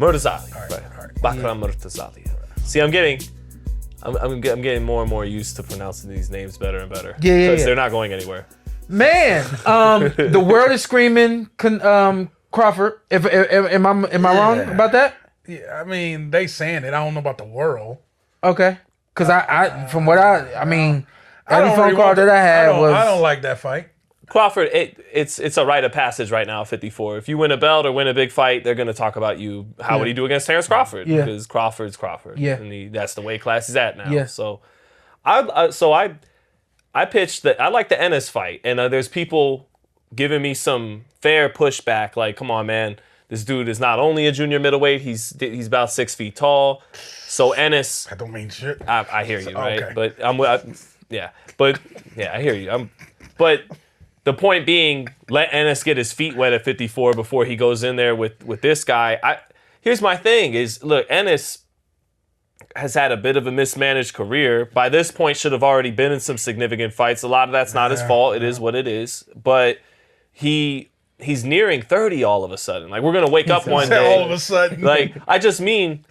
Murtazaliev. All right. Bakhram Murtazaliev. See, I'm getting more and more used to pronouncing these names better and better. Yeah. They're not going anywhere. Man, the world is screaming Crawford. Am I wrong about that? Yeah, I mean, they saying it. I don't know about the world. Okay. Because from what I mean, every phone really call that I had was... I don't like that fight. Crawford, it's a rite of passage right now, 54. If you win a belt or win a big fight, they're going to talk about you. How would he do against Terrence Crawford? Yeah. Because Crawford's Crawford. Yeah. And that's the weight class he's at now. Yeah. So I pitched that I like the Ennis fight, and there's people giving me some fair pushback, like, come on, man, this dude is not only a junior middleweight, he's about 6 feet tall. So Ennis, That don't mean shit. I hear you, right? Okay. But I hear you. But the point being, let Ennis get his feet wet at 54 before he goes in there with this guy. Here's my thing: is look, Ennis has had a bit of a mismanaged career. By this point, should have already been in some significant fights. A lot of that's not his fault. It is what it is. But he's nearing 30 all of a sudden. Like, we're gonna wake up one day. All of a sudden. Like, I just mean,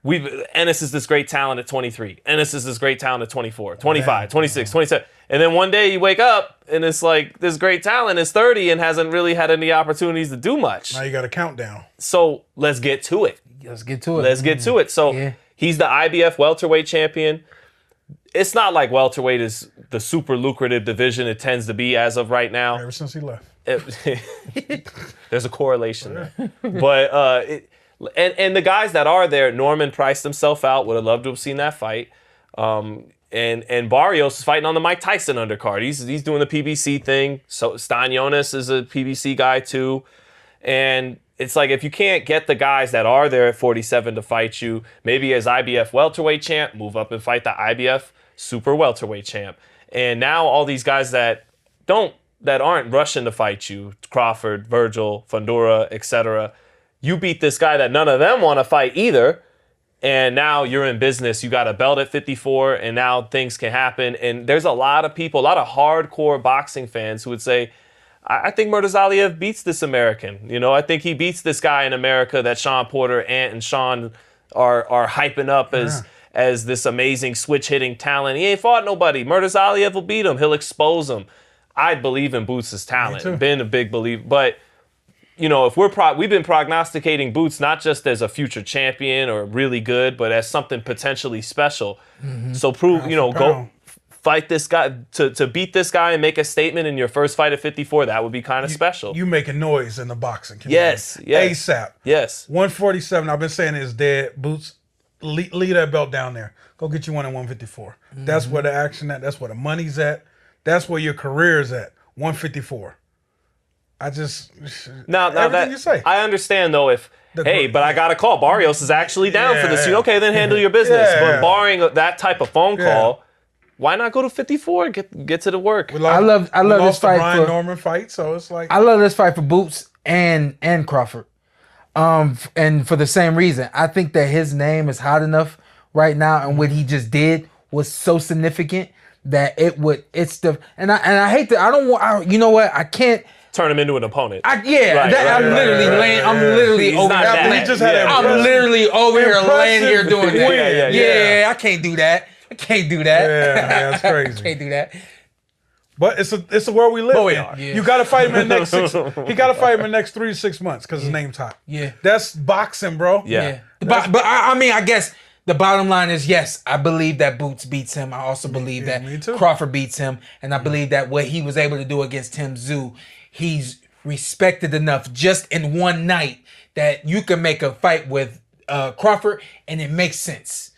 Ennis is this great talent at 23. Ennis is this great talent at 24, 25, 26, 27. And then one day you wake up and it's like, this great talent is 30 and hasn't really had any opportunities to do much. Now you got a countdown. So let's get to it. So he's the IBF welterweight champion. It's not like welterweight is the super lucrative division it tends to be as of right now. Ever since he left. There's a correlation there. But and the guys that are there, Norman priced himself out. Would have loved to have seen that fight. And Barrios is fighting on the Mike Tyson undercard. He's doing the PBC thing. So Stanionis is a PBC guy too. And it's like, if you can't get the guys that are there at 47 to fight you, maybe as IBF welterweight champ, move up and fight the IBF super welterweight champ. And now all these guys that aren't rushing to fight you, Crawford, Virgil, Fundora, etc., you beat this guy that none of them want to fight either. And now you're in business. You got a belt at 54, and now things can happen. And there's a lot of people, a lot of hardcore boxing fans who would say, I think Murtazaliev beats this American. You know, I think he beats this guy in America that Shawn Porter, Antt, and Sean are hyping up as this amazing switch-hitting talent. He ain't fought nobody. Murtazaliev will beat him. He'll expose him. I believe in Boots' talent. Been a big believer. But, you know, if we've been prognosticating Boots not just as a future champion or really good, but as something potentially special. Mm-hmm. So go fight this guy to beat this guy and make a statement in your first fight at 54. That would be kind of special. You making noise in the boxing community. Yes. ASAP. Yes. 147. I've been saying is dead. Boots, leave that belt down there. Go get you one at 154. Mm-hmm. That's where the action at. That's where the money's at. That's where your career is at. 154. Now that you say. I understand though but I got a call. Barrios is actually down for this. Okay, then handle your business. But barring that type of phone call, why not go to 54 and get to the work? I love this fight Brian Norman fight, so it's like I love this fight for Boots and Crawford. And for the same reason. I think that his name is hot enough right now, and what he just did was so significant that I hate that I can't turn him into an opponent. I'm literally over here laying here doing that. Yeah, I can't do that. Yeah, that's crazy. I can't do that. But it's a world we live in. are. Yeah. You got to fight him in the next he got to fight him in the next 3 to 6 months because his name's hot. Yeah, that's boxing, bro. Yeah. But I guess the bottom line is, yes, I believe that Boots beats him. I also believe that Crawford beats him, and I believe that what he was able to do against Tszyu, he's respected enough just in one night that you can make a fight with Crawford and it makes sense.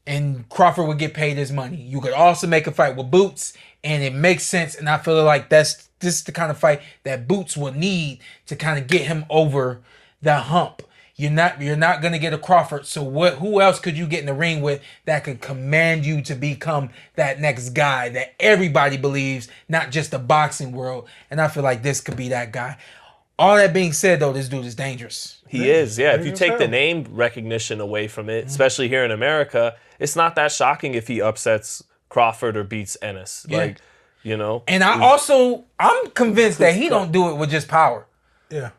And Crawford would get paid his money. You could also make a fight with Boots and it makes sense. And I feel like this is the kind of fight that Boots will need to kind of get him over the hump. You're not gonna get a Crawford. So who else could you get in the ring with that could command you to become that next guy that everybody believes, not just the boxing world? And I feel like this could be that guy. All that being said, though, this dude is dangerous. He is, yeah. If you take the name recognition away from it, especially here in America, it's not that shocking if he upsets Crawford or beats Ennis. Yeah. Like, you know. And I'm convinced that he don't do it with just power. Yeah.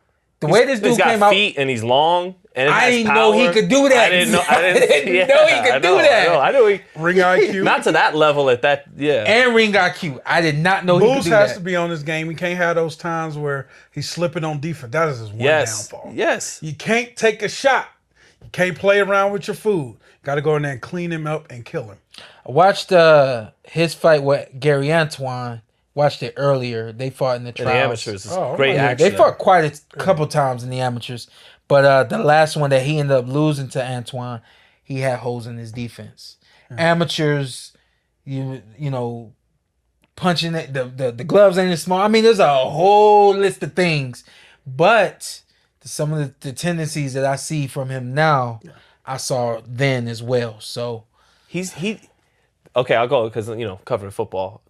The way this dude he's got came out, feet and he's long And I didn't know he could do that. I didn't know. I didn't know he could do that. I know he, Ring IQ. not to that level at that. Yeah. And ring IQ. I did not know he could Boots do has that. to be on this game. He can't have those times where he's slipping on defense. That is his one downfall. Yes. You can't take a shot. You can't play around with your food. Got to go in there and clean him up and kill him. I watched his fight with Gary Antoine. Watched it earlier. They fought in the trials. In the amateurs. It's Oh, great yeah, action. They fought quite a couple times in the amateurs. But the last one that he ended up losing to Antoine, he had holes in his defense. Amateurs, you know, punching it, the gloves ain't as small. I mean, there's a whole list of things. But some of the tendencies that I see from him now, I saw then as well. So Okay, I'll go because covering football.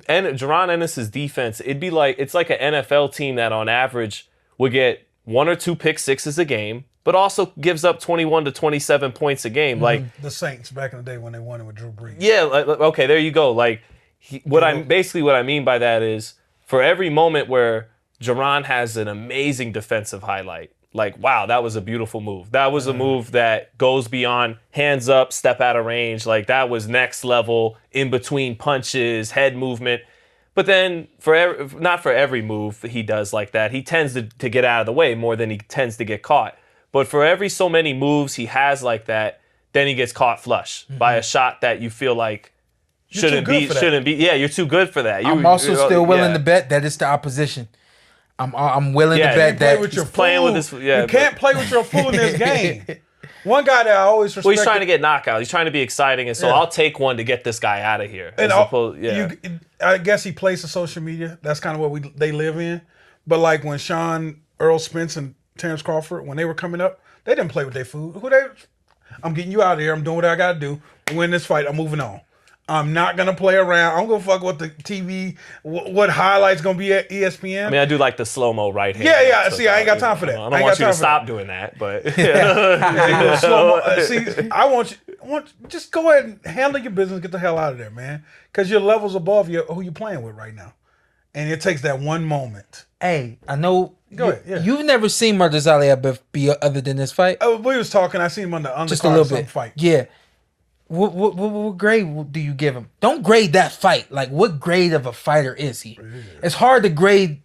And Jaron Ennis's defense, it's like an NFL team that on average would get 1 or 2 pick sixes a game, but also gives up 21 to 27 points a game. Like The Saints back in the day when they won it with Drew Brees. yeah, okay, there you go. Like what I mean by that is for every moment where Jaron has an amazing defensive highlight. Like, wow, that was a beautiful move. That was a move that goes beyond hands up, step out of range. Like, that was next level, in between punches, head movement. But then, not for every move he does like that, he tends to get out of the way more than he tends to get caught. But for every so many moves he has like that, then he gets caught flush by a shot that you feel like shouldn't be. Yeah, you're too good for that. I'm also still willing to bet that it's the opposition. I'm willing to bet that with your playing with this. Yeah, you can't play with your fool in this game. One guy that I always respect. Well, he's trying to get knockouts. He's trying to be exciting, and so I'll take one to get this guy out of here. And I guess he plays to social media. That's kind of what they live in. But like when Earl Spence and Terrence Crawford, when they were coming up, they didn't play with their food. I'm getting you out of here. I'm doing what I got to do. Win this fight. I'm moving on. I'm not gonna play around. I'm gonna fuck with the TV. What highlights gonna be at ESPN? I mean, I do like the slow mo right hand. Yeah. See, I ain't got time for that. I don't want you to stop doing that, but see, I want just go ahead and handle your business. Get the hell out of there, man. Because your level's above who you're playing with right now, and it takes that one moment. Hey, I know. Go ahead. Yeah. You've never seen Murtazaliev be other than this fight. We was talking. I seen him on the undercard Just a little bit. Fight. Yeah. What grade do you give him? Don't grade that fight. Like, what grade of a fighter is he? It's hard to grade.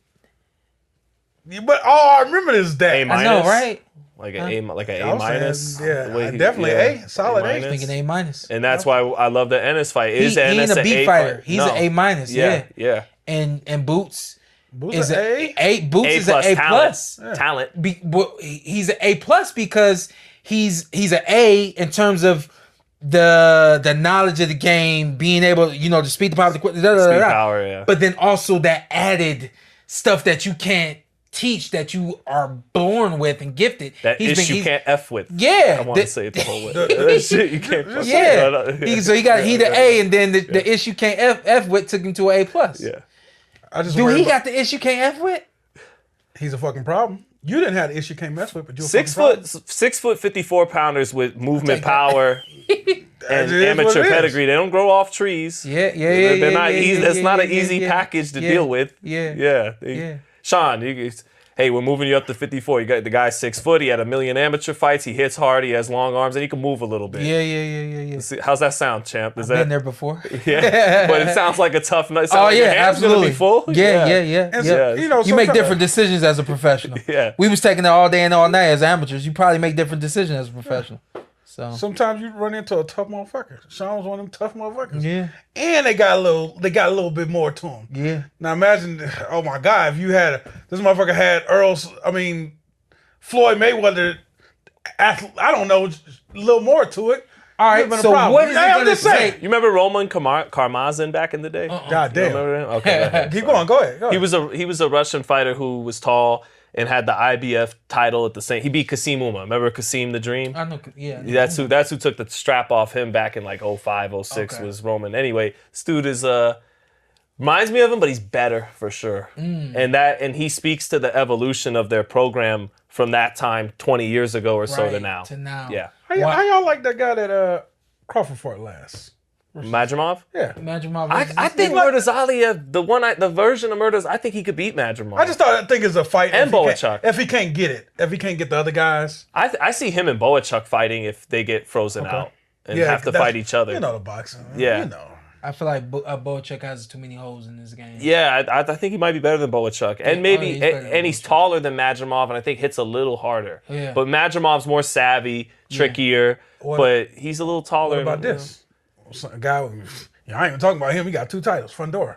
Yeah, but I remember this day. A-. I know, right? Like an A minus. Definitely A. Solid A. Thinking A minus. And that's why I love the Ennis fight. He ain't a B fighter. He's an A minus. Yeah. And Boots is an A. Boots is an A plus. Talent. He's an A plus because he's an A in terms of the knowledge of the game, being able, to speak the power of the speak power, yeah. But then also that added stuff that you can't teach, that you are born with and gifted. That you can't F with. Yeah. I want to say it the whole way. That shit you can't fuck with. So he got the A, and then the issue can't F with took him to an A plus. Yeah. Got the issue can't F with? He's a fucking problem. You didn't have the issue can't mess with, but you're 6 foot 54 pounders with movement power and amateur pedigree. They don't grow off trees. They're not easy. That's not an easy package to deal with. Sean, hey, we're moving you up to 54. You got the guy's 6 foot. He had 1 million amateur fights. He hits hard. He has long arms, and he can move a little bit. Yeah. How's that sound, champ? I've been there before. Yeah, but it sounds like a tough night. Absolutely. Be full. You make different decisions as a professional. We was taking it all day and all night as amateurs. You probably make different decisions as a professional. So sometimes you run into a tough motherfucker. Sean was one of them tough motherfuckers. Yeah. And they got a little bit more to him. Yeah. Now imagine, oh my God, if you had this motherfucker had Floyd Mayweather, I don't know, a little more to it. All right, so what is it going to say? You remember Roman Karmazin back in the day? God damn. You remember him? Okay. Keep going. Go ahead. He was a Russian fighter who was tall and had the IBF title at the same. He beat Kasim Uma. Remember Kasim the Dream? I know. Yeah. That's who took the strap off him back in like 05, 06 was Roman. Anyway, this dude is reminds me of him, but he's better for sure. And he speaks to the evolution of their program from that time 20 years ago or so to now. To now. Yeah. How y'all like that guy that Crawford fought last? Madrimov? Yeah. Madrimov. I think Murtazaliev, the version of Murtaz, I think he could beat Madrimov. I think it's a fight. And Boachuk. If he can't get it, if he can't get the other guys. I see him and Boachuk fighting if they get frozen out and have to fight each other. You know the boxing. Yeah. You know. I feel like Boachuk has too many holes in this game. Yeah, I think he might be better than Boachuk. And maybe, he's taller than Madrimov, and I think hits a little harder. Yeah. But Madrimov's more savvy, trickier, but he's a little taller. What about this? A guy, I ain't even talking about him. He got 2 titles. Fundora.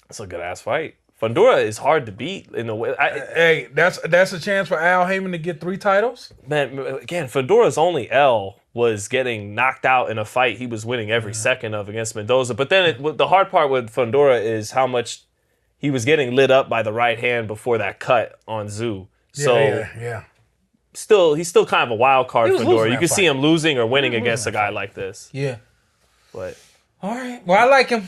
That's a good-ass fight. Fundora is hard to beat in a way. Hey, that's a chance for Al Heyman to get 3 titles? Man, again, Fundora's only L was getting knocked out in a fight he was winning every second of against Mendoza. But then the hard part with Fundora is how much he was getting lit up by the right hand before that cut on Tszyu. So yeah. he's still kind of a wild card, Fundora. You can see him losing or winning against a guy like this. Yeah. But all right. Well, I like him.